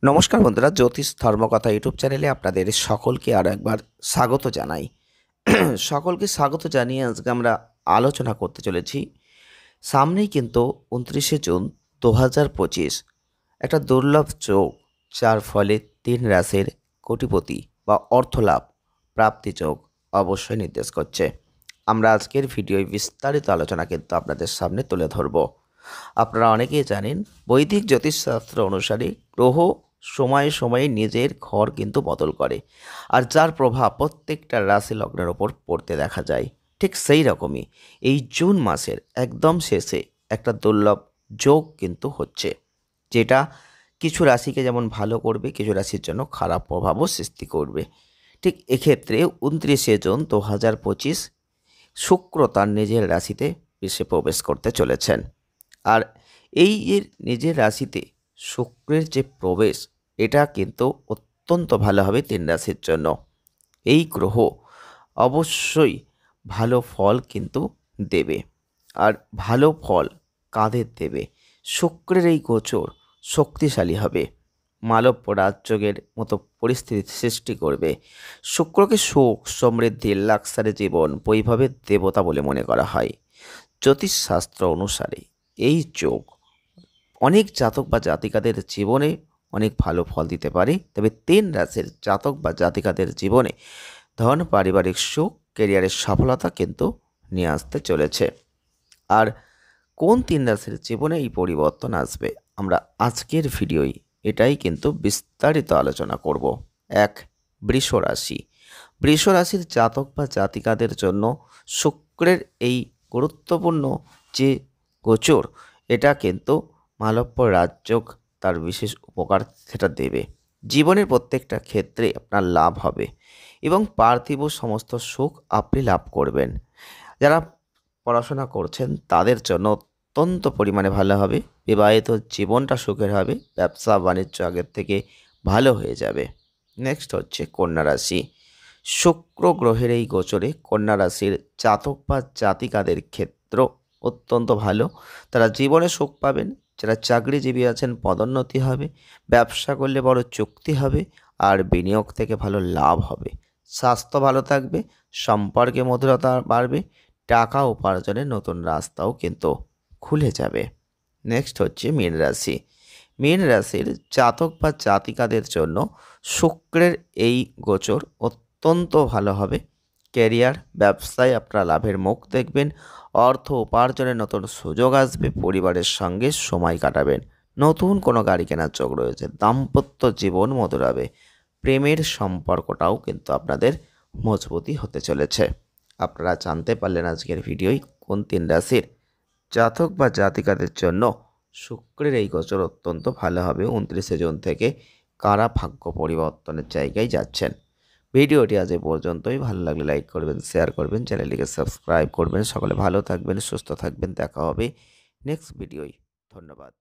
নমস্কার বন্ধুরা, জ্যোতিষ ধর্মকথা ইউটিউব চ্যানেলে আপনাদের সকলকে আরও একবার স্বাগত জানাই। সকলকে স্বাগত জানিয়ে আজকে আমরা আলোচনা করতে চলেছি। সামনেই কিন্তু 29শে জুন 2025 একটা দুর্লভ যোগ, যার ফলে 3 রাশির কোটিপতি বা অর্থলাভ প্রাপ্তি যোগ অবশ্যই নির্দেশ করছে। আমরা আজকের ভিডিওয় বিস্তারিত আলোচনা কিন্তু আপনাদের সামনে তুলে ধরব। আপনারা অনেকেই জানেন, বৈদিক জ্যোতিষশাস্ত্র অনুসারে গ্রহ সময়ে সময়ে নিজের ঘর কিন্তু বদল করে, আর যার প্রভাব প্রত্যেকটা রাশি লগ্নের ওপর পড়তে দেখা যায়। ঠিক সেই রকমই এই জুন মাসের একদম শেষে একটা দুর্লভ যোগ কিন্তু হচ্ছে, যেটা কিছু রাশিকে যেমন ভালো করবে, কিছু রাশির জন্য খারাপ প্রভাবও সৃষ্টি করবে। ঠিক এক্ষেত্রে 29শে জুন 2025 শুক্র তার নিজের রাশিতে এসে প্রবেশ করতে চলেছেন। আর এই যে নিজের রাশিতে শুক্রের যে প্রবেশ, এটা কিন্তু অত্যন্ত ভালো হবে 3 রাশির জন্য। এই গ্রহ অবশ্যই ভালো ফল কিন্তু দেবে। আর ভালো ফল কাদের দেবে? শুক্রের এই গোচর শক্তিশালী হবে, মালব্য রাজযোগের মতো পরিস্থিতি সৃষ্টি করবে। শুক্রকে সুখ, সমৃদ্ধি, লাক্সারি জীবন, বৈভবের দেবতা বলে মনে করা হয়। জ্যোতিষশাস্ত্র অনুসারে এই যোগ অনেক জাতক বা জাতিকাদের জীবনে অনেক ভালো ফল দিতে পারে। তবে 3 রাশির জাতক বা জাতিকাদের জীবনে ধন, পারিবারিক সুখ, ক্যারিয়ারের সফলতা কিন্তু নিয়ে আসতে চলেছে। আর কোন 3 রাশির জীবনে এই পরিবর্তন আসবে, আমরা আজকের ভিডিওয় এটাই কিন্তু বিস্তারিত আলোচনা করব। 1. বৃষ রাশি। বৃষ রাশির জাতক বা জাতিকাদের জন্য শুক্রের এই গুরুত্বপূর্ণ যে গোচর, এটা কিন্তু মালব্য রাজযোগ তার বিশেষ উপকার সেটা দেবে। জীবনের প্রত্যেকটা ক্ষেত্রে আপনার লাভ হবে এবং পার্থিব সমস্ত সুখ আপনি লাভ করবেন। যারা পড়াশোনা করছেন তাদের জন্য অত্যন্ত পরিমাণে ভালো হবে। বিবাহিত জীবনটা সুখের হবে। ব্যবসা বাণিজ্য আগের থেকে ভালো হয়ে যাবে। নেক্সট হচ্ছে কন্যা রাশি। শুক্র গ্রহের এই গোচরে কন্যা রাশির জাতক বা জাতিকাদের ক্ষেত্র অত্যন্ত ভালো। তারা জীবনে সুখ পাবেন। যারা চাকরিজীবী আছেন পদোন্নতি হবে, ব্যবসা করলে বড় চুক্তি হবে, আর বিনিয়োগ থেকে ভালো লাভ হবে। স্বাস্থ্য ভালো থাকবে, সম্পর্কে মধুরতা বাড়বে, টাকা উপার্জনের নতুন রাস্তাও কিন্তু খুলে যাবে। নেক্সট হচ্ছে মীন রাশি। মীন রাশির জাতক বা জাতিকাদের জন্য শুক্রের এই গোচর অত্যন্ত ভালো হবে। ক্যারিয়ার, ব্যবসায় আপনারা লাভের মুখ দেখবেন। অর্থ উপার্জনের নতুন সুযোগ আসবে। পরিবারের সঙ্গে সময় কাটাবেন। নতুন কোনো গাড়ি কেনার যোগ রয়েছে। দাম্পত্য জীবন মধুর হবে। প্রেমের সম্পর্কটাও কিন্তু আপনাদের মজবুতি হতে চলেছে। আপনারা জানতে পারলেন আজকের ভিডিওয় কোন 3 রাশির জাতক বা জাতিকাদের জন্য শুক্রের এই গোচর অত্যন্ত ভালো হবে। 29শে জুন থেকে কারা ভাগ্য পরিবর্তনের জায়গায় যাচ্ছেন। ভিডিওটি আজ এ পর্যন্তই। ভালো লাগলে লাইক করবেন, শেয়ার করবেন, চ্যানেলটিকে সাবস্ক্রাইব করবেন। সকলে ভালো থাকবেন, সুস্থ থাকবেন। দেখা হবে নেক্সট ভিডিওয়। ধন্যবাদ।